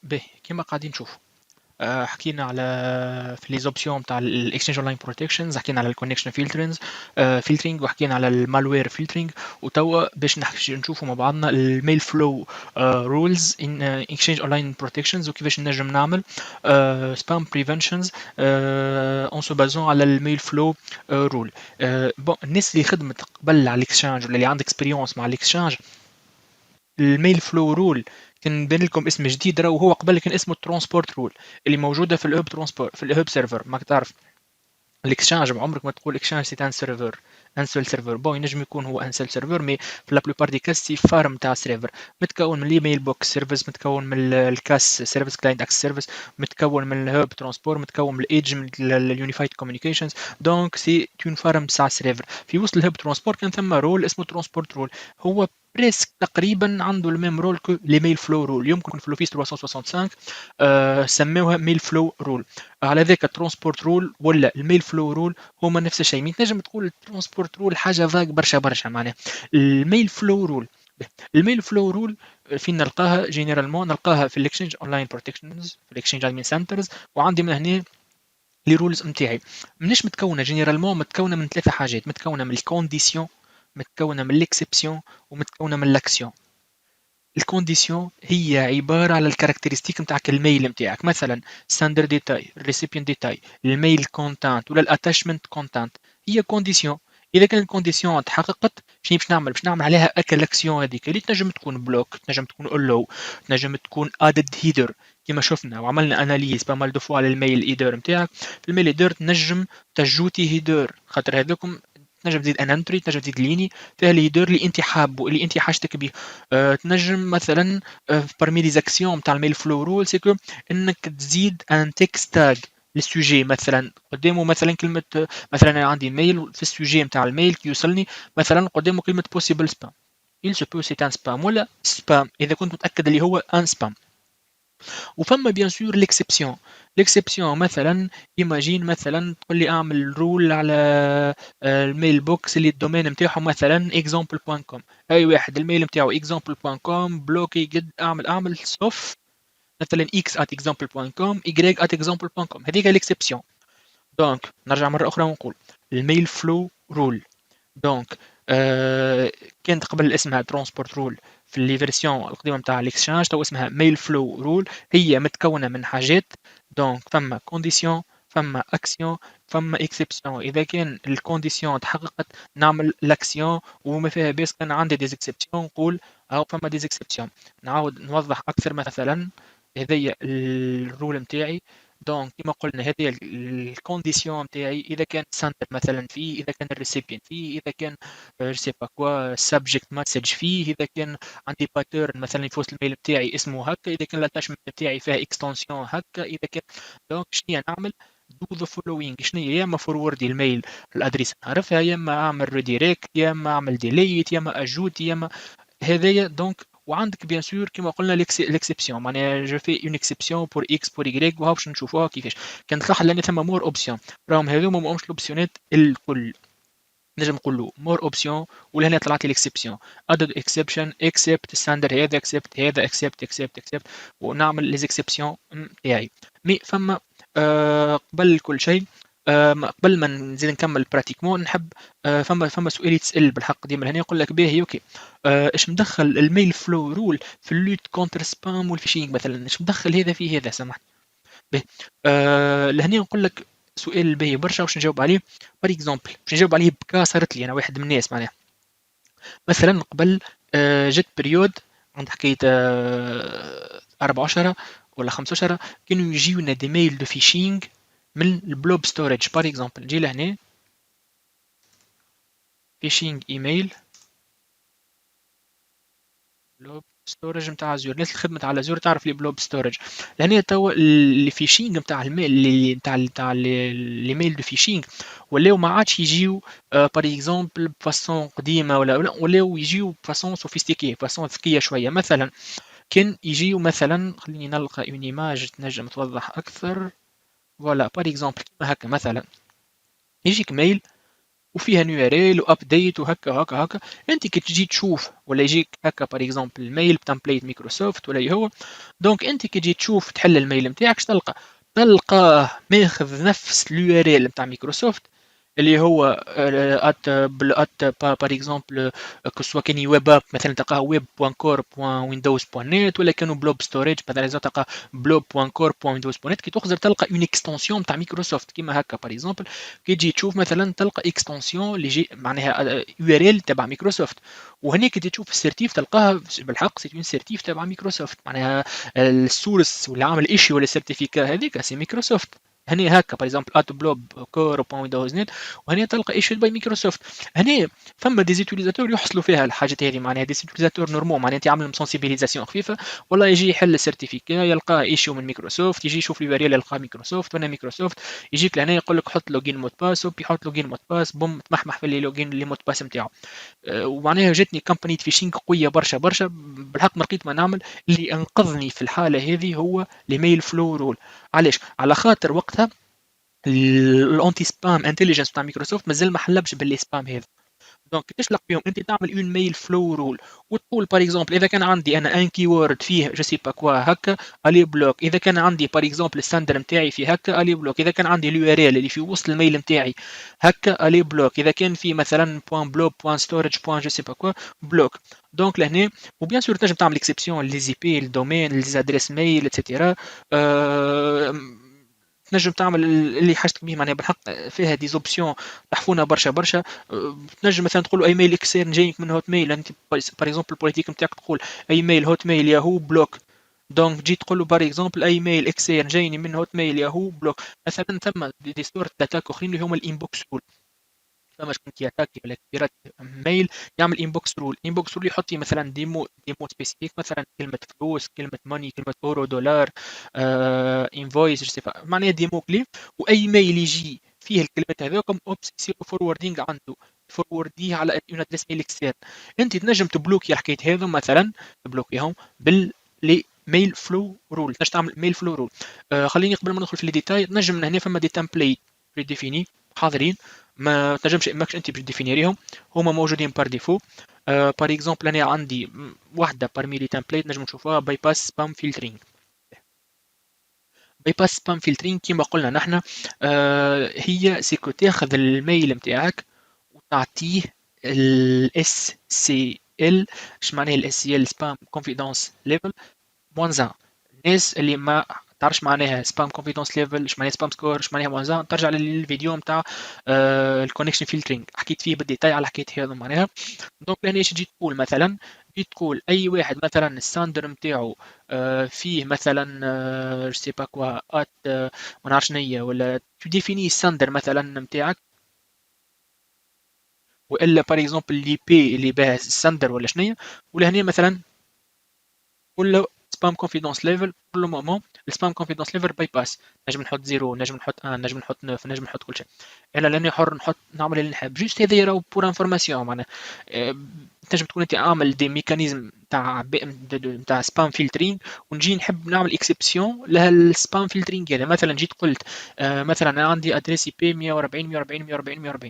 باهي كيما قاعدين نشوفوا. حكينا على في لي زوبسيون تاع الاكسشينج اونلاين بروتكشنز، حكينا على الكونكشن فلترينج، وحكينا على المالوير فلترينج. وتوا باش نشوفوا مع بعضنا الميل فلو رولز ان اكسشينج اونلاين بروتكشنز، وكيفاش نجم نعمل سبام بريفنشنز اون سو بازون على الميل فلو رول. بون الناس اللي خدمت قبل على الاكسشينج ولا اللي عندك اكسبيريونس مع الاكسشينج، الميل فلو رول كان بين لكم اسم جديد، راهو هو قبل كان اسمه الترانسبورت رول، اللي موجوده في الهوب ترانسبورت في الهوب سيرفر. ماك تعرف الاكسشينج عمرك ما تقول اكسشينج سي ان سيرفر، ان سول سيرفر. بون ينجم يكون هو ان سول سيرفر، مي في لا بلوبار دي كاس سي فارم تاع سيرفر، متكون من الايميل بوكس سيرفيس، متكون من الكاس سيرفيس كلاينت اكس سيرفيس، متكون من الهوب ترانسبورت، متكون من الايدج، من اليونيفايد كوميونيكيشنز. دونك سي تون فارم تاع سيرفر. في وسط الهوب ترانسبورت كان ثم رول اسمه ترانسبورت رول، هو بريسك تقريبا عنده الميم رول كو لي ميل فلو رول. يمكن في الاوفيس 365 سموها ميل فلو رول. على ذاك الترانسبورت رول ولا الميل فلو رول هما نفس الشيء. مي تنجم تقول الترانسبورت رول حاجه فاق برشا برشا معناها. الميل فلو رول، الميل فلو رول فين نلقاها؟ جينيرالمون نلقاها في الاكسشينج اونلاين بروتكشنز، في الاكسشينج ادمين سنترز. وعندي من هنا لي رولز نتاعي منش متكونه جينيرالمون، متكونه من ثلاثه حاجات: متكونه من الكونديسيون، متكونه من الاكسبسيون، ومتكونه من الاكسيون. الكونديسيون هي عبارة على الكاركترستيك نتاعك الميل نتاعك، مثلا ساندر ديتاي، الريسيبيان ديتاي، الميل كونتانت ولا الاتاشمنت كونتانت، هي كونديسيون. اذا كان الكونديسيون تحققت شنو باش نعمل؟ باش نعمل عليها اكلاكسيون هذيك اللي تنجم تكون بلوك، تنجم تكون اولو، تنجم تكون ادد هيدر. كما شفنا وعملنا اناليز با مال دو فوا على الميل ايدر نتاعك. في الميل ايدر تنجم تجوتي هيدر، خاطر هذوكم تنجم تزيد ان انتري، تنجم تزيد ليني فيها الهيدر اللي انت حابه، اللي انت حاجتك به. تنجم مثلا parmi les actions نتاع الميل فلو رول سي كو انك تزيد ان تكست تاج للسوجي، مثلا قدامه مثلا كلمه مثلا انا عندي ميل في السوجي نتاع الميل كي يوصلني مثلا قدامه كلمه possible spam، il se peut c'est un spam ولا spam اذا كنت متاكد اللي هو ان spam. وفما بيان سور ليكسبسيون. ليكسبسيون مثلا ايماجين مثلا تقول لي اعمل رول على الميل بوكس اللي الدومين نتاعو مثلا example.com. اي واحد الميل نتاعو example.com بلوكي جد، اعمل سوف مثلا x at example.com y at example.com. هذيك ليكسبسيون. دونك نرجع مره اخرى ونقول الميل فلو رول. دونك كانت قبل اسمها ترانسبورت رول في اللي فيرسيون القديمه نتاع الاكسشينج، تو اسمها ميل فلو رول. هي متكونه من حاجات. دونك فما كونديسيون، فما اكسيون، فما اكسبسيون. اذا كان الكونديسيون تحققت نعمل لاكسيون، وما فيها بيس كان عندي ديزيكسبسيون نقول او فما ديزيكسبسيون. نعاود نوضح اكثر مثلا. هذيا الرول نتاعي. دونك كما قلنا هذه الكونديسيون نتاعي، اذا كان سنتر مثلا فيه، اذا كان الريسيبيان فيه، اذا كان سي با كوا سبجكت مسج فيه، اذا كان عندي باترن مثلا في وسط الميل بتاعي اسمه هكا، اذا كان الاتاشمنت بتاعي فيها اكستنسيون هكا، اذا كان. دونك شنو نعمل؟ دو ذا فولوينغ. شنو يا اما فوروردي الميل الادريس نعرفها، يا اما اعمل ريديريكت، يا اما اعمل ديليت، يا اما اجوت، يا اما هذايا. دونك وعندك بيان سور كما قلنا ليكسيبسيون، معناها جو في اون اكسيبسيون بور اكس بور يغريك، وها باش نشوفوها كيفاش. كانت صح لان ثم مور اوبسيون، راهم هذوما ماهمش الاوبسيونات الكل. نجم نقول له مور اوبسيون، ولهنا طلعت لي الاكسبسيون. ادد اكسبشن، اكسبت ستاندر، هذا اكسبت، هذا اكسبت، اكسبت اكسبت، ونعمل لي اكسبسيون تاعي. مي فما قبل كل شيء، قبل ما نزيد نكمل براتيكمون نحب فما سؤال يتسال بالحق ديما لهنا، يقول لك باهي اوكي ايش مدخل الميل فلو رول في اللوت كونتر سبام والفيشينج مثلا؟ ايش مدخل هذا في هذا؟ سامحني. باهي لهنا نقول لك سؤال باهي برشا واش نجاوب عليه. بار اكزومبل باش نجاوب عليه بكا صارت لي انا واحد من الناس معناها. مثلا قبل جت بريود عند حكايه 14 ولا 15 كانوا يجيونا دي ميل دو فيشينغ من البلوب ستورج. بار اكزومبل نجي لهنا فيشينغ ايميل بلوب ستورج نتاع ازور. الناس اللي خدمت على ازور تعرف لي بلوب ستورج. لهنا توا اللي فيشينغ نتاع الميل اللي نتاع لي ميل دو فيشينغ ولاو ما عادش يجيو بار اكزومبل بفاسون قديمه ولا ولاو يجيو بفاسون سوفيستيكي، بفاسون ذكيه شويه. مثلا كان يجيو مثلا، خليني نلقى اون ايماج تنجم توضح اكثر. فوالا بار اكزومبل كيما هكا مثلا يجيك ميل وفيها URL وابديت وهكا وهكا هكا. انت كي تجي تشوف ولا يجيك هكا بار اكزومبل الميل بتمبليت مايكروسوفت ولا هو، دونك انت كي تجي تشوف تحل الميل نتاعك تلقى، تلقاه ماخذ نفس اليو ار ال نتاع مايكروسوفت اللي هو ات بار اكزومبل كو سوا كان ويب اب مثلا تلقاه web.core.windows.net ولا كانوا بلوب ستوريج مثلا تلقى blob.core.windows.net كي تخزر تلقى اون اكستنسيون تاع مايكروسوفت كيما هكا بار اكزومبل. كي تجي تشوف مثلا تلقى اكستنسيون اللي جي معناها يو ار ال تبع مايكروسوفت، وهناك كي تشوف السيرتيف تلقاها بالحق سي اون سيرتيف تبع مايكروسوفت معناها السورس واللي عامل ايشيو ولا السيرتيفيكا هذيك سي مايكروسوفت. هني هكا باغ اكزومبل ات بلوب كور بوين ويندوز نت، وهنا تلقى ايشيو باي مايكروسوفت. هنا فما دي زيتيليزاتور يحصلوا فيها الحاجات هذه معناها دي زيتيليزاتور نورمال معناها انت عامل سونسيبيليزاسيون خفيفه، والله يجي يحل السيرتيفيكا يلقاه ايشيو من مايكروسوفت، يجي يشوف اليو ار ال يلقاه مايكروسوفت وانا مايكروسوفت، يجيك لهنا يقول لك حط لوجين مود باس، وبي يحط لوجين مود باس بوم تمحمح في اللي لوجين اللي مود باس نتاعو. ومعناها جاتني كمباني فيشينغ قويه برشا برشا بالحق، ما لقيت ما نعمل. اللي انقذني في الحاله هذه هو الميل فلو رول. علاش؟ على خاطر وقتها الانتي سبام انتليجنس بتاع مايكروسوفت مازال ما حلبش باللي سبام هذا. دونك تشلق بهم انت تعمل اون ميل فلو رول، وتقول بار اكزومبل اذا كان عندي انا ان كي وورد فيه جو سي با كوا هكا الي بلوك، اذا كان عندي بار اكزومبل السندر نتاعي فيه هكا الي بلوك، اذا كان عندي اليو ار ال اللي في وسط الميل نتاعي هكا الي بلوك، اذا كان في مثلا بوان بلوك بوان ستورج بوان جو سي با كوا بلوك. دونك لهنا وبيان سور تنجم تعمل اكسبسيون لي زي بي الدومين لي ادريس ميل اتسيتيرا. تنجم تعمل اللي حاجتك به معناها بالحق فيها دي زوبسيون تحفونه برشا برشا. تنجم مثلا تقول اي ميل اكسيرن جايك من هوت ميل، انت بار اكزومبل البوليتيك نتاعك تقول اي ميل هوت ميل ياهو بلوك، دونك تجي تقول له بار اكزومبل اي ميل اكسيرن جايني من هوت ميل ياهو بلوك. مثلا ثم دي ستور اتاك اخرين اللي هما الانبوكس رول. فما شكون كياتاكي ولا كبيرات ميل يعمل انبوكس رول، انبوكس رول يحط لي مثلا ديمو سبيسيفيك مثلا كلمه فلوس كلمه ماني كلمه اورو دولار انفويس معناها ديمو كليب. واي ميل يجي فيه الكلمات هذوكم اوبس يصير فوروردينغ عنده، فورورديه على اون ادريس ميل اكسترن. انت تنجم تبلوكي الحكايه هذو مثلا تبلوكيهم بال لي ميل فلو رول. تنجم تعمل ميل فلو رول. خليني قبل ما ندخل في الديتاي نجم من هنا فما دي تمبليت بري ديفيني حاضرين، ما تنجمش ماكش انت باش ديفينيريهم، هما موجودين بار ديفو. بار اكزومبل انا عندي واحده بارمي لي تمبليت نجم نشوفوها باي باس سبام فلترينغ. باي باس سبام فلترينغ كيما قلنا نحن هي سيكو تاخذ الميل نتاعك وتعطيه الاس سي ال. اش معناه الاس سي ال؟ سبام كونفيدنس ليفل موان. الناس اللي ما تعرفش معناها سبام كونفيدنس ليفل اش معناها سبام سكور اش معناها موان، ترجع للفيديو نتاع الكونكشن فلترينغ حكيت فيه بالديتاي على حكايه هذا معناها. دونك لهنا ايش تجي تقول مثلا؟ تجي تقول اي واحد مثلا الستاندر نتاعو فيه مثلا جو سي با كوا ات ما نعرفش نية ولا تديفيني الستاندر مثلا نتاعك، والا بار اكزومبل لي بي اللي باه الستاندر ولا شنيا، ولهنا مثلا قول له سبام كونفيدنس ليفل كل مومون السبام كونفيدنس ليفل باي باس. نجم نحط 0 نجم نحط 1 نجم نحط 9 نجم نحط كل شيء، انا لاني حر نحط نعمل اللي نحب. جوست هذا يراو بور انفورماسيون معناها. تنجم تكون انت عامل دي ميكانيزم تاع سبام فلترين، ونجي نحب نعمل اكسبسيون لها السبام فلترين هذا. مثلا جيت قلت مثلا انا عندي ادريس اي بي 140 140 140 140،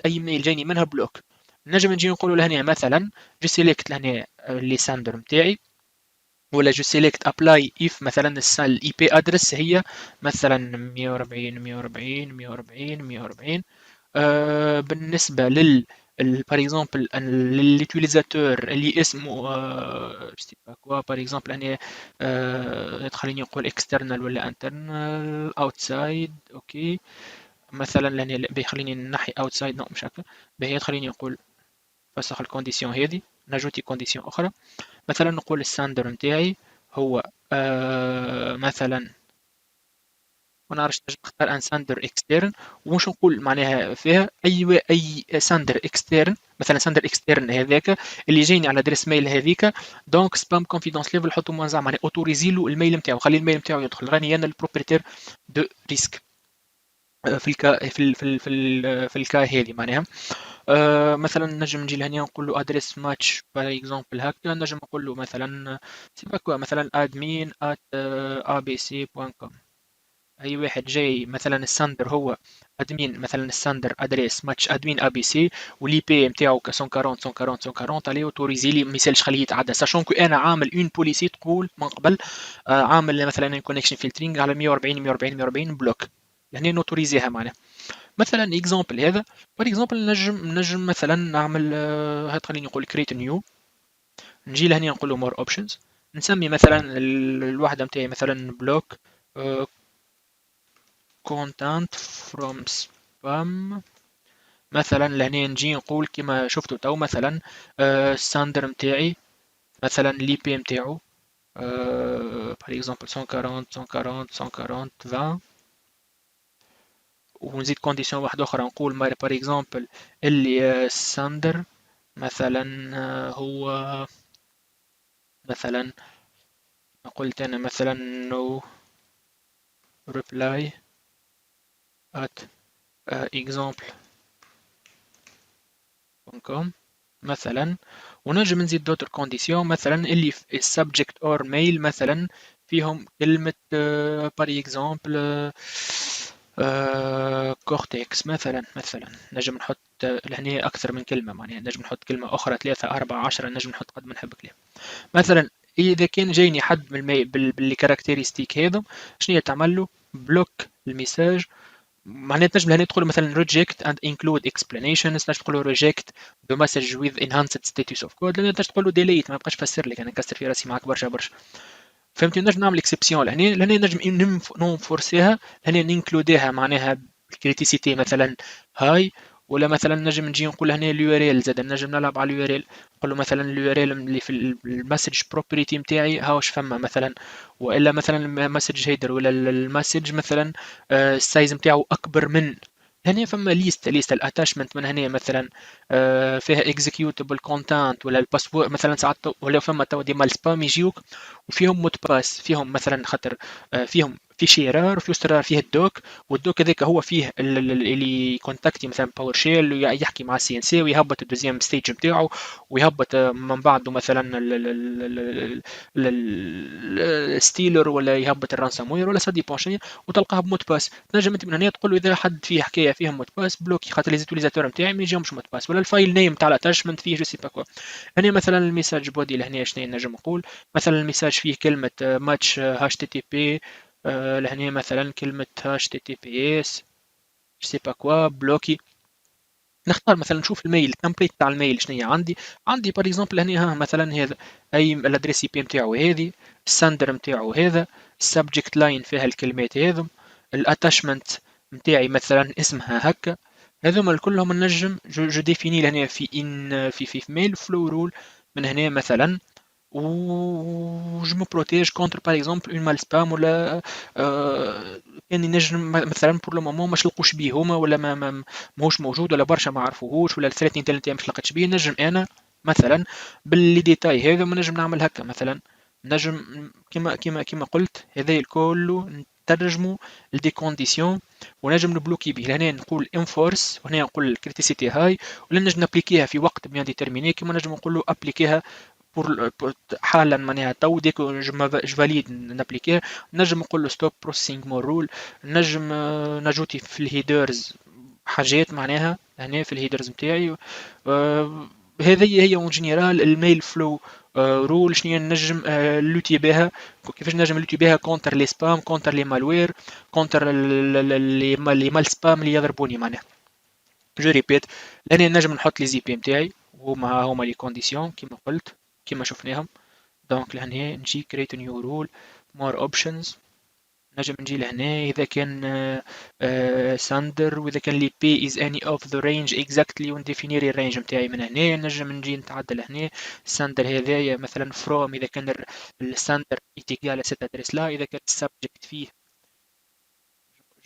اي ميل جايني منها بلوك. نجم نجي نقولوا لهنا مثلا جو سيليكت لهنا اللي ساندر نتاعي، ولا جو سيلكت ابلاي اف مثلا الاي بي ادرس هي مثلا 140 140 140 140. بالنسبه لل بار اكزومبل لليوتيليزاتور اللي اسمه كوا بار اكزومبل انا خليني نقول اكسترنال ولا انترنال اوتسايد اوكي. مثلا لاني بيخليني نحي اوتسايد نو مش هكا، بهي خليني نقول فسخ الكونديسيون هذه نجوتي كونديسيون اخرى. مثلا نقول الساندر نتاعي هو مثلا ما نعرفش نجم نختار ان ساندر اكسترن، ومش نقول معناها فيها اي ساندر اكسترن مثلا ساندر اكسترن هذاك اللي جايني على ادريس ميل هذيك. دونك سبام كونفيدنس ليفل حطوا موزع معناها اوتوريزي له الميل نتاعو خلي الميل نتاعو يدخل راني انا البروبريتير دو ريسك في الكا في الكا هذه معناها. مثلا نجم نجي لهنا نقول له ادريس ماتش باي اكزومبل هكا، نجم نقول له مثلا سيبك مثلا admin@abc.com. اي واحد جاي مثلا الساندر هو ادمين، مثلا الساندر ادريس ماتش ادمين ابي سي، ولي بي نتاعو 140 140 140 عليه اوتوريزي لي ما يسالش خليه يتعدى، ساشون كو انا عامل اون بوليسي تقول من قبل عامل مثلا كونكشن فلترينغ على 140 140 140 بلوك، يعني نوتوريزيها معناها. مثلا اكزامبل هذا، بار اكزامبل نجم مثلا نعمل هات خليني نقول كريت نيو، نجي لهنا نقول له مور اوبشنز، نسمي مثلا الوحده نتاعي مثلا بلوك content from spam. مثلا لهنا نجي نقول كما شفتوا تو مثلا الساندر متاعي مثلا لي بي متاعو par exemple 140 140 140 20، ونزيد كونديسيون واحدة أخرى نقول par exemple اللي الساندر مثلا هو مثلا قلت أنا مثلا no reply at example.com مثلا. ونجم نزيد دوتر كونديسيون مثلا اللي في السبجكت اور ميل مثلا فيهم كلمة بار اكزامبل كورتكس مثلا نجم نحط لهنا أكثر من كلمة، معناها نجم نحط كلمة أخرى 3 4 10، نجم نحط قد ما نحب كلام. مثلا إذا كان جايني حد من بالكاركتيرستيك هذا، شنو تعمل له بلوك الميساج. معناها تنجم لهنا تقول مثلا reject and include explanations، تنجم تقول له reject the message with enhanced status of code، لأن تنجم تقول له delete، ما يبقاش يفسر لك، أنا نكسر في راسي معاك برشا برشا. فهمتي؟ نجم نعمل اكسبسيون لهنا نجم ننفورسيها، لهنا ننكلوديها معناها الكريتيسيتي مثلا هاي. ولا مثلا نجم نجي نقول هنا اليو ار ال، زاد نجم نلعب على اليو ار ال، نقول له مثلا اليو ار ال اللي في المسج بروبرتي نتاعي هاوش فما مثلا. والا مثلا المسج هيدر ولا المسج مثلا السايز نتاعو اكبر من. هنا فما ليست الاتاشمنت من هنا مثلا فيها اكزيكيوتابل كونتنت ولا الباسورد مثلا ساعات، ولا فما تو ديما السبام يجيوك وفيهم مود باس، فيهم مثلا خاطر فيهم في شيرار وفي استرار فيه الدوك، والدوك هذاك هو فيه اللي كونتاكتي مثلا باور شيل يحكي مع السي ان سي ويهبط الدوزيام ستيج نتاعو، ويهبط من بعده مثلا الستيلر ولا يهبط الرانسوم وير ولا سادي بونشي، وتلقاه بمود باس. تنجم انت من هنا تقول له اذا حد فيه حكايه فيها مود باس بلوكي، خاطر لي زيتوريزاتور نتاعي ما يجيهمش مود باس، ولا الفايل نيم تاع الاتاشمنت فيه جو سي با كوا. هنا مثلا الميساج بودي لهنا شنو نجم نقول، مثلا الميساج فيه كلمة ماتش هاش تي تي بي، لهنا مثلا كلمة هاش تي تي بي اس سي با كوا بلوكي. نختار مثلا نشوف الميل التمبليت تاع الميل شنو هي عندي بار اكزومبل هنا ها مثلا هذا اي الادريس اي بي نتاعو هذه، السندر نتاعو هذا، السبجكت لاين فيها الكلمات هذم، الاتاشمنت نتاعي مثلا اسمها هكا. هذوما كلهم نجم جو ديفيني لهنا في ان في ميل فلو رول من هنا مثلا. وجو مو بروتيج كونتر باغ اكزومبل اون مال سبام ولا كان ينجم مثلا بور لو مومون ما شلقوش بيه هما، ولا ماهوش موجود، ولا برشا ما عرفوهوش، ولا الثلاث نتاعي مش لقيتش بيه، نجم انا مثلا باللي ديتاي هذا ما نجم نعمل هكا مثلا. نجم كما قلت هذا الكل نترجمه لدي كونديسيون، ونجم نبلوكي به. لهنا نقول انفورس، وهنا نقول كريتيسيتي هاي، ولا نجم نابليكيها في وقت بيان ديترميني، كما نجم نقول له ابليكيها بور حالا معناها تو ديك جو فاليد نابليكيه. نجم نقول له ستوب بروسيسينغ مور رول، نجم نجوتي في الهيدرز حاجات معناها هنا في الهيدرز نتاعي. هذه هي اون جينيرال الميل فلو رول. شنو نجم لوتي بها، كيفاش نجم لوتي بها كونتر لي سبام، كونتر لي مالوير، كونتر لي مال سبام اللي يضربوني معناها. جو ريبيت، لاني نجم نحط لي زي بي نتاعي هما لي كونديسيون كيما قلت كيما شفناهم. دونك لهنا نجي create a new rule more options. نجم نجي لهنا إذا كان ساندر، وإذا كان لي بي is any of the range exactly، ونديفينير الرينج متاعي من هنا. نجم نجي نتعدل هنا الساندر هذايا مثلا from، إذا كان الساندر إيتيكال ست أدريس لا، إذا كان السبجكت فيه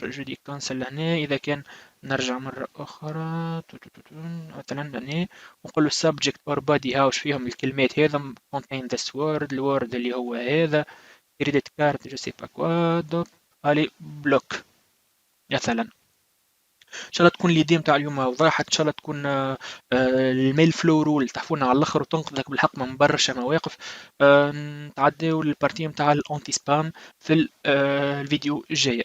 جو دي كانسل لهنا. إذا كان نرجع مرة أخرى مثلا هنا ونقول له subject or body هاوش فيهم الكلمات هذا contain this word، الورد اللي هو هذا كريدت كارد جو سي با كوا دوب الي بلوك مثلا. ان شاء الله تكون اليدين متاع اليوم وضحت، ان شاء الله تكون الميل فلو رول تحفونا على الاخر وتنقذك بالحق من برشا مواقف. نتعداو للبارتي متاع الانتي سبام في الفيديو الجاي.